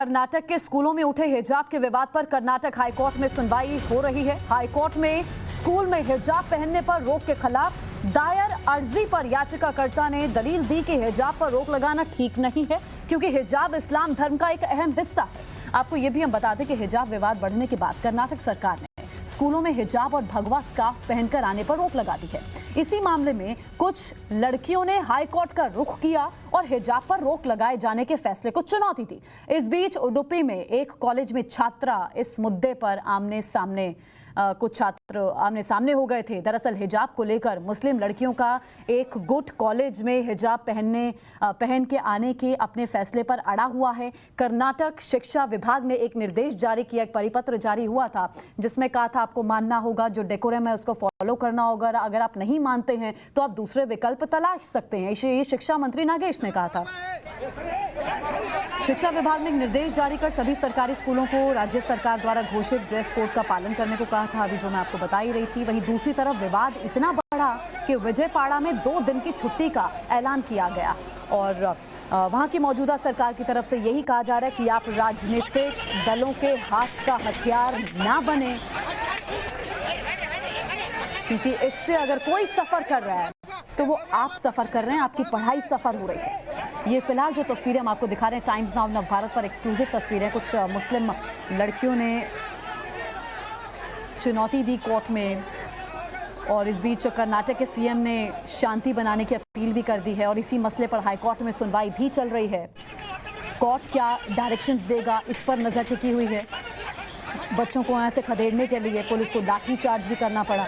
कर्नाटक के स्कूलों में उठे हिजाब के विवाद पर कर्नाटक हाईकोर्ट में सुनवाई हो रही है। हाईकोर्ट में स्कूल में हिजाब पहनने पर रोक के खिलाफ दायर अर्जी पर याचिकाकर्ता ने दलील दी कि हिजाब पर रोक लगाना ठीक नहीं है, क्योंकि हिजाब इस्लाम धर्म का एक अहम हिस्सा है। आपको ये भी हम बता दें कि हिजाब विवाद बढ़ने के बाद कर्नाटक सरकार ने स्कूलों में हिजाब और भगवा स्कार्फ पहनकर आने पर रोक लगा दी है। इसी मामले में कुछ लड़कियों ने हाईकोर्ट का रुख किया और हिजाब पर रोक लगाए जाने के फैसले को चुनौती दी। इस बीच उडुपी में एक कॉलेज में छात्रा इस मुद्दे पर कुछ छात्र आमने सामने हो गए थे। दरअसल हिजाब को लेकर मुस्लिम लड़कियों का एक गुट कॉलेज में हिजाब पहन के आने के अपने फैसले पर अड़ा हुआ है। कर्नाटक शिक्षा विभाग ने एक निर्देश जारी किया, एक परिपत्र जारी हुआ था जिसमें कहा था आपको मानना होगा, जो डेकोरम है उसको फॉलो करना होगा। अगर आप नहीं मानते हैं तो आप दूसरे विकल्प तलाश सकते हैं। ये शिक्षा मंत्री नागेश ने कहा था। शिक्षा विभाग ने एक निर्देश जारी कर सभी सरकारी स्कूलों को राज्य सरकार द्वारा घोषित ड्रेस कोड का पालन करने को कहा था, अभी जो मैं आपको बता ही रही थी। वहीं दूसरी तरफ विवाद इतना बढ़ा कि विजयपाड़ा में 2 दिन की छुट्टी का ऐलान किया गया और वहां की मौजूदा सरकार की तरफ से यही कहा जा रहा है कि आप राजनीतिक दलों के हाथ का हथियार ना बने, क्योंकि इससे अगर कोई सफर कर रहा है तो वो आप सफर कर रहे हैं, आपकी पढ़ाई सफर हो रही है। ये फिलहाल जो तस्वीरें हम आपको दिखा रहे हैं टाइम्स नाउ नवभारत पर एक्सक्लूसिव तस्वीरें। कुछ मुस्लिम लड़कियों ने चुनौती दी कोर्ट में और इस बीच कर्नाटक के सीएम ने शांति बनाने की अपील भी कर दी है और इसी मसले पर हाईकोर्ट में सुनवाई भी चल रही है। कोर्ट क्या डायरेक्शंस देगा, इस पर नजर टिकी हुई है। बच्चों को यहाँ से खदेड़ने के लिए पुलिस को लाठी चार्ज भी करना पड़ा।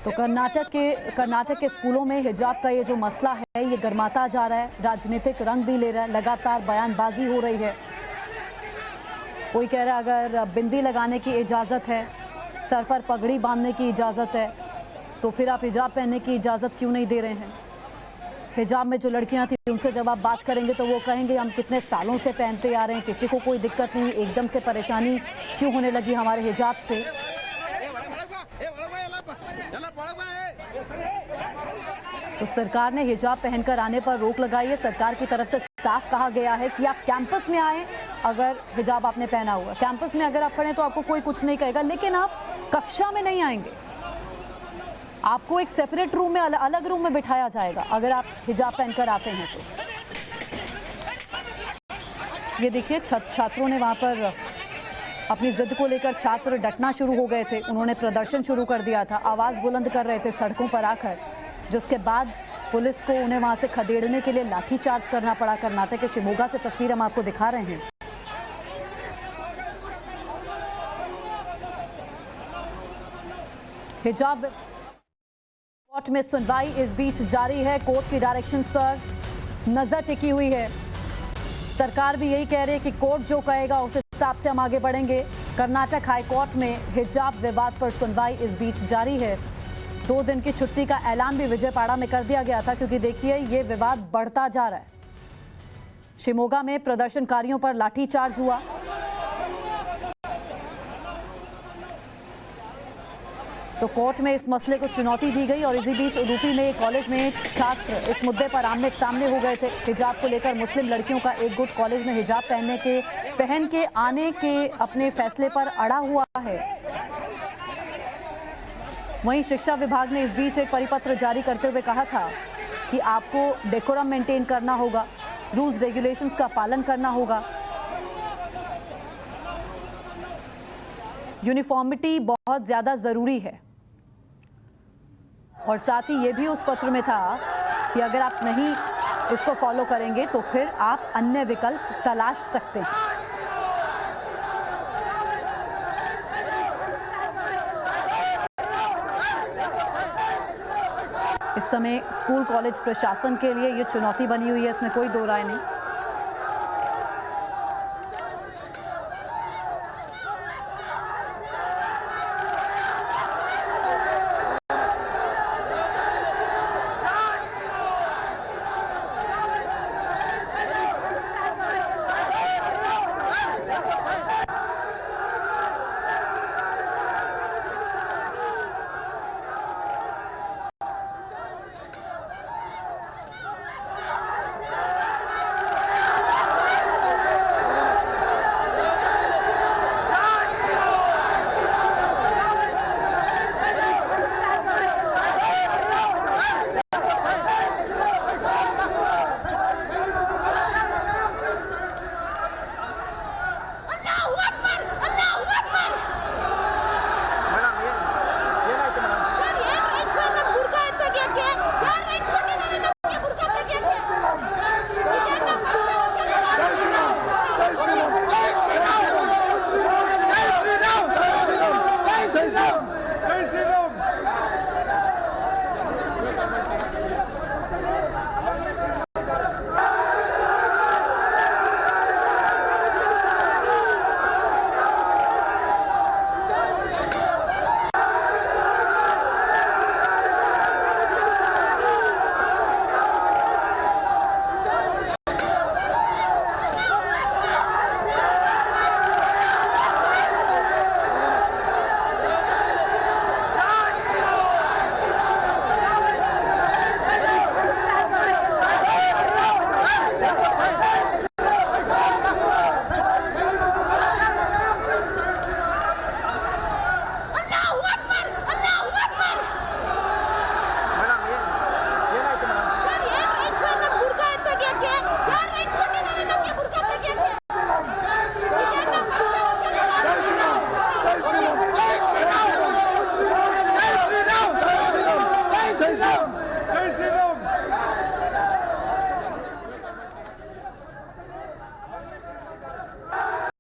तो कर्नाटक के स्कूलों में हिजाब का ये जो मसला है ये गर्माता जा रहा है, राजनीतिक रंग भी ले रहा है, लगातार बयानबाजी हो रही है। कोई कह रहा है अगर बिंदी लगाने की इजाज़त है, सर पर पगड़ी बांधने की इजाज़त है, तो फिर आप हिजाब पहनने की इजाज़त क्यों नहीं दे रहे हैं। हिजाब में जो लड़कियां थी उनसे जब आप बात करेंगे तो वो कहेंगे हम कितने सालों से पहनते आ रहे हैं, किसी को कोई दिक्कत नहीं हुई, एकदम से परेशानी क्यों होने लगी हमारे हिजाब से। तो सरकार ने हिजाब पहनकर आने पर रोक लगाई है। सरकार की तरफ से साफ कहा गया है कि आप कैंपस में आए अगर हिजाब आपने पहना हुआ, कैंपस में अगर आप खड़े तो आपको कोई कुछ नहीं कहेगा, लेकिन आप कक्षा में नहीं आएंगे। आपको एक सेपरेट रूम में अलग रूम में बिठाया जाएगा अगर आप हिजाब पहनकर आते हैं तो। ये देखिए छात्रों ने वहां पर अपनी जिद को लेकर छात्र डटना शुरू हो गए थे। उन्होंने प्रदर्शन शुरू कर दिया था, आवाज बुलंद कर रहे थे सड़कों पर आकर, जिसके बाद पुलिस को उन्हें वहां से खदेड़ने के लिए लाठीचार्ज करना पड़ा। कर्नाटक के शिमोगा से तस्वीर हम आपको दिखा रहे हैं। हिजाब कोर्ट में सुनवाई इस बीच जारी है। कोर्ट की डायरेक्शंस पर नजर टिकी हुई है। सरकार भी यही कह रही है कि कोर्ट जो कहेगा उस हिसाब से हम आगे बढ़ेंगे। कर्नाटक हाईकोर्ट में हिजाब विवाद पर सुनवाई इस बीच जारी है। 2 दिन की छुट्टी का ऐलान भी विजयपाड़ा में कर दिया गया था, क्योंकि देखिए ये विवाद बढ़ता जा रहा है। शिमोगा में प्रदर्शनकारियों पर लाठीचार्ज हुआ। तो कोर्ट में इस मसले को चुनौती दी गई और इसी बीच उडुपी में कॉलेज में छात्र इस मुद्दे पर आमने सामने हो गए थे। हिजाब को लेकर मुस्लिम लड़कियों का एक गुट कॉलेज में हिजाब पहन के आने के अपने फैसले पर अड़ा हुआ है। वहीं शिक्षा विभाग ने इस बीच एक परिपत्र जारी करते हुए कहा था कि आपको डेकोरम मेंटेन करना होगा, रूल्स रेगुलेशंस का पालन करना होगा, यूनिफॉर्मिटी बहुत ज्यादा जरूरी है। और साथ ही ये भी उस पत्र में था कि अगर आप नहीं इसको फॉलो करेंगे तो फिर आप अन्य विकल्प तलाश सकते हैं। इस समय स्कूल कॉलेज प्रशासन के लिए ये चुनौती बनी हुई है, इसमें कोई दो राय नहीं।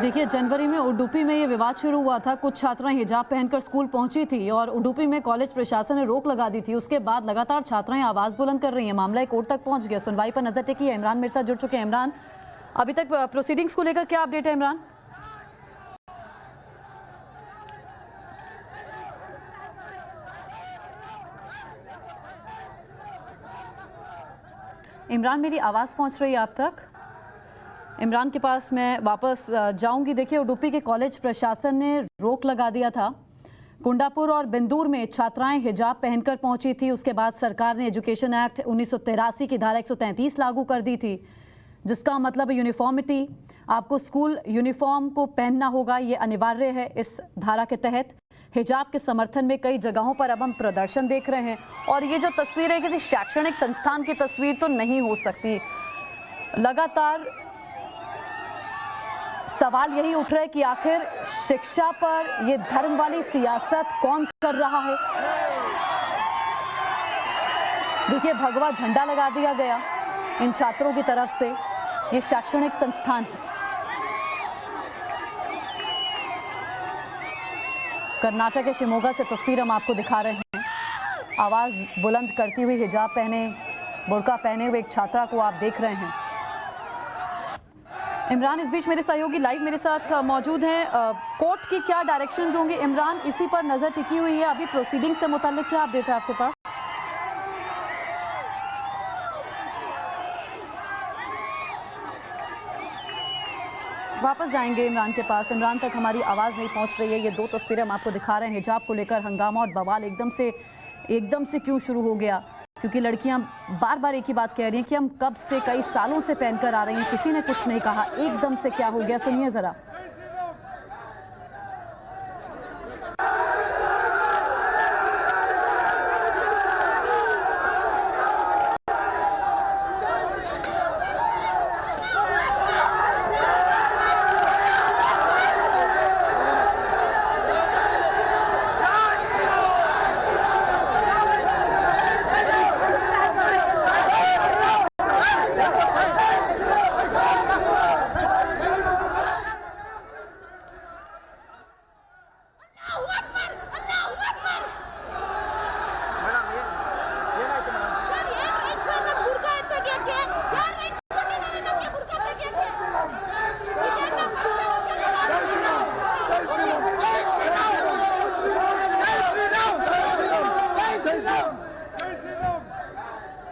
देखिए, जनवरी में उडुपी में ये विवाद शुरू हुआ था। कुछ छात्राएं हिजाब पहनकर स्कूल पहुंची थी और उडुपी में कॉलेज प्रशासन ने रोक लगा दी थी। उसके बाद लगातार छात्राएं आवाज बुलंद कर रही हैं। मामला कोर्ट तक पहुंच गया। सुनवाई पर नजर टिकी है। इमरान मेरे साथ जुड़ चुके हैं। इमरान, अभी तक प्रोसीडिंग्स को लेकर क्या अपडेट है? इमरान, इमरान मेरी आवाज पहुंच रही है आप तक? इमरान के पास मैं वापस जाऊंगी। देखिए, उडुपी के कॉलेज प्रशासन ने रोक लगा दिया था। कुंडापुर और बिंदूर में छात्राएं हिजाब पहनकर पहुंची थी। उसके बाद सरकार ने एजुकेशन एक्ट 1983 की धारा 133 लागू कर दी थी, जिसका मतलब है यूनिफॉर्मिटी। आपको स्कूल यूनिफॉर्म को पहनना होगा, ये अनिवार्य है। इस धारा के तहत हिजाब के समर्थन में कई जगहों पर अब हम प्रदर्शन देख रहे हैं। और ये जो तस्वीर है, किसी शैक्षणिक संस्थान की तस्वीर तो नहीं हो सकती। लगातार सवाल यही उठ रहा है कि आखिर शिक्षा पर ये धर्म वाली सियासत कौन कर रहा है। देखिए, भगवा झंडा लगा दिया गया इन छात्रों की तरफ से। ये शैक्षणिक संस्थान है। कर्नाटक के शिमोगा से तस्वीर हम आपको दिखा रहे हैं। आवाज बुलंद करती हुई हिजाब पहने, बुर्का पहने हुए एक छात्रा को आप देख रहे हैं। इमरान, इस बीच मेरे सहयोगी लाइव मेरे साथ मौजूद हैं। कोर्ट की क्या डायरेक्शंस होंगी इमरान, इसी पर नजर टिकी हुई है। अभी प्रोसीडिंग से मुताल्लिक क्या अपडेट है आपके पास? वापस जाएंगे इमरान के पास। इमरान तक हमारी आवाज़ नहीं पहुंच रही है। ये दो तस्वीरें हम आपको दिखा रहे हैं। हिजाब को लेकर हंगामा और बवाल एकदम से क्यों शुरू हो गया? क्योंकि लड़कियां बार बार एक ही बात कह रही हैं कि हम कब से, कई सालों से पहनकर आ रही हैं, किसी ने कुछ नहीं कहा। एकदम से क्या हो गया, सुनिए जरा।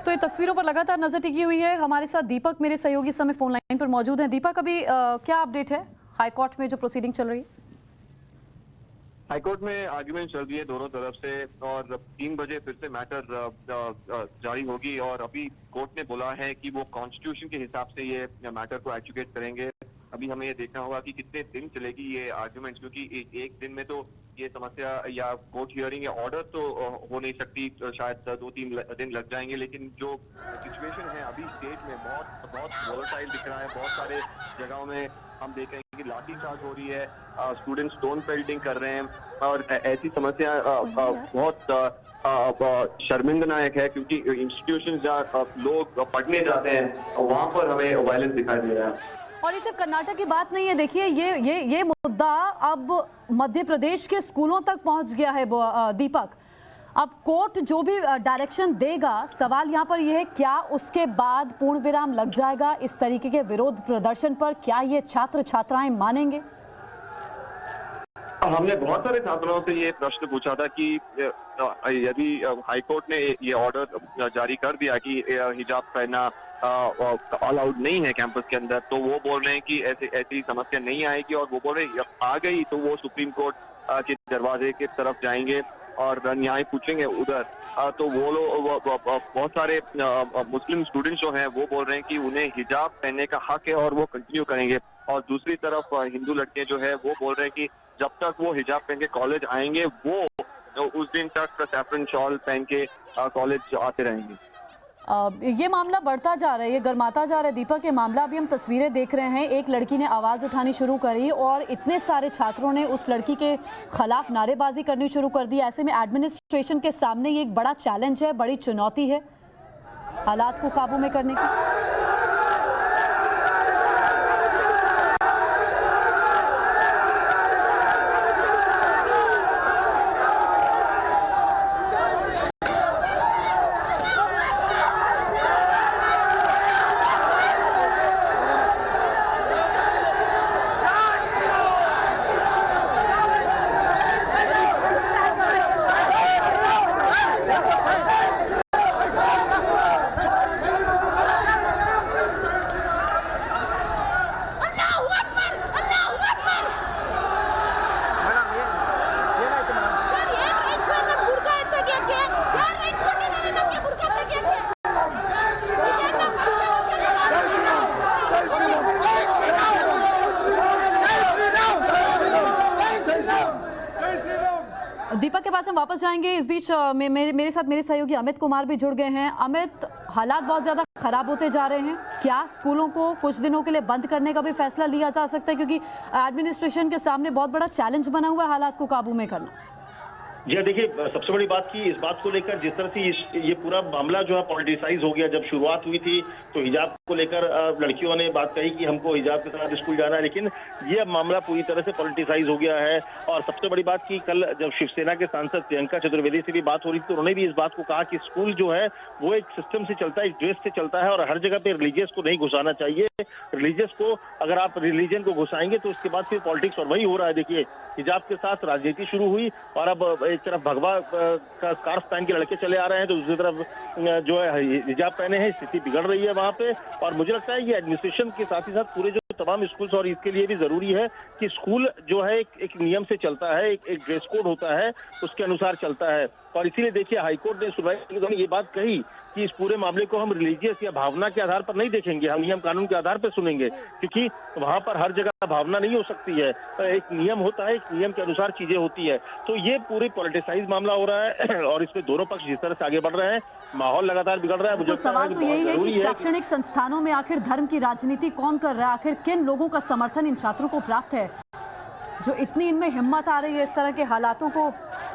तो ये तस्वीरों पर लगातार नजर टिकी हुई है। हमारे साथ दीपक मेरे सहयोगी इस समय फोन लाइन पर मौजूद हैं। दीपक, अभी क्या अपडेट है हाईकोर्ट में जो प्रोसीडिंग चल रही है? हाईकोर्ट में आर्ग्यूमेंट चल रही है दोनों तरफ से और 3 बजे फिर से मैटर जारी होगी। और अभी कोर्ट ने बोला है कि वो कॉन्स्टिट्यूशन के हिसाब से ये मैटर को एजुकेट करेंगे। अभी हमें ये देखना होगा कि कितने दिन चलेगी ये आर्ग्यूमेंट, क्योंकि एक दिन में तो ये समस्या या कोर्ट हियरिंग या ऑर्डर तो हो नहीं सकती। तो शायद 2-3 दिन लग जाएंगे। लेकिन जो सिचुएशन है अभी स्टेट में बहुत वोलेटाइल दिख रहा है। बहुत सारे जगहों में हम देख रहे हैं कि लाठीचार्ज हो रही है, स्टूडेंट स्टोन पेल्टिंग कर रहे हैं। और ऐसी समस्या बहुत शर्मिंदनायक है, क्योंकि इंस्टीट्यूशन जहाँ लोग पढ़ने जाते हैं वहां पर हमें वायलेंस दिखाई दे रहा है। और ये सिर्फ कर्नाटक की बात नहीं है। देखिए, ये मुद्दा अब मध्य प्रदेश के स्कूलों तक पहुंच गया है दीपक। अब कोर्ट जो भी डायरेक्शन देगा, सवाल यहाँ पर यह है क्या उसके बाद पूर्ण विराम लग जाएगा इस तरीके के विरोध प्रदर्शन पर? क्या ये छात्र छात्राएं मानेंगे? हमने बहुत सारे छात्रों से ये प्रश्न पूछा था कि यदि हाईकोर्ट ने ये ऑर्डर जारी कर दिया कि हिजाब पहनना अलाउड नहीं है कैंपस के अंदर, तो वो बोल रहे हैं कि ऐसी समस्या नहीं आएगी। और वो बोल रहे हैं आ गई तो वो सुप्रीम कोर्ट के दरवाजे की तरफ जाएंगे और न्याय पूछेंगे उधर। तो वो लोग बहुत सारे मुस्लिम स्टूडेंट्स जो हैं वो बोल रहे हैं कि उन्हें हिजाब पहनने का हक है और वो कंटिन्यू करेंगे। और दूसरी तरफ हिंदू लड़के जो है वो बोल रहे हैं कि जब तक वो हिजाब पहन के कॉलेज आएंगे वो उस दिन तक सैफरन शॉल पहन के कॉलेज आते रहेंगे। ये मामला बढ़ता जा रहा है, ये गर्माता जा रहा है दीपक। ये मामला अभी हम तस्वीरें देख रहे हैं। एक लड़की ने आवाज़ उठानी शुरू करी और इतने सारे छात्रों ने उस लड़की के खिलाफ नारेबाजी करनी शुरू कर दी। ऐसे में एडमिनिस्ट्रेशन के सामने ये एक बड़ा चैलेंज है, बड़ी चुनौती है हालात को काबू में करने की। दीपक के पास हम वापस जाएंगे। इस बीच मेरे साथ मेरे सहयोगी अमित कुमार भी जुड़ गए हैं। अमित, हालात बहुत ज्यादा खराब होते जा रहे हैं, क्या स्कूलों को कुछ दिनों के लिए बंद करने का भी फैसला लिया जा सकता है, क्योंकि एडमिनिस्ट्रेशन के सामने बहुत बड़ा चैलेंज बना हुआ है हालात को काबू में करना? जी देखिए, सबसे बड़ी बात की इस बात को लेकर जिस तरह से ये पूरा मामला जो है पॉलिटिसाइज हो गया। जब शुरुआत हुई थी तो हिजाब को लेकर लड़कियों ने बात कही कि हमको हिजाब के साथ स्कूल जाना है, लेकिन ये अब मामला पूरी तरह से पॉलिटिसाइज हो गया है। और सबसे बड़ी बात की कल जब शिवसेना के सांसद प्रियंका चतुर्वेदी से भी बात हो रही थी तो उन्होंने भी इस बात को कहा कि स्कूल जो है वो एक सिस्टम से चलता है, एक ड्रेस से चलता है और हर जगह पे रिलीजियस को नहीं घुसाना चाहिए। रिलीजियस को अगर आप रिलीजन को घुसाएंगे तो उसके बाद फिर पॉलिटिक्स, और वही हो रहा है। देखिए, हिजाब के साथ राजनीति शुरू हुई और अब एक तरफ भगवा का स्कार्फ पहन के लड़के चले आ रहे हैं तो दूसरी तरफ जो है हिजाब पहने हैं। स्थिति बिगड़ रही है वहां पे। और मुझे लगता है ये एडमिनिस्ट्रेशन के साथ ही साथ पूरे जो तमाम स्कूल्स, और इसके लिए भी जरूरी है कि स्कूल जो है एक नियम से चलता है, एक ड्रेस कोड होता है, उसके अनुसार चलता है। और इसीलिए देखिए, हाईकोर्ट ने सुनवाई के दौरान ये बात कही कि इस पूरे मामले को हम रिलीजियस या भावना के आधार पर नहीं देखेंगे, हम नियम कानून के आधार पर सुनेंगे, क्योंकि वहां पर हर जगह भावना नहीं हो सकती है। एक नियम होता है, एक नियम के अनुसार चीजें होती है। तो ये पूरी पॉलिटिसाइज मामला हो रहा है और इसमें दोनों पक्ष जिस तरह से आगे बढ़ रहे हैं, माहौल लगातार बिगड़ रहा है। मुझे सवाल तो यही है कि शैक्षणिक संस्थानों में आखिर धर्म की राजनीति कौन कर रहा है? आखिर किन लोगों का समर्थन इन छात्रों को प्राप्त है जो इतनी इनमें हिम्मत आ रही है इस तरह के हालातों को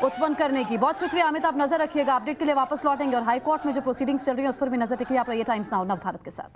उत्पन्न करने की? बहुत शुक्रिया अमित, आप नजर रखिएगा। अपडेट के लिए वापस लौटेंगे और हाईकोर्ट में जो प्रोसीडिंग्स चल रही है उस पर भी नजर रखिए। आप रहिए टाइम्स नाउ नव भारत के साथ।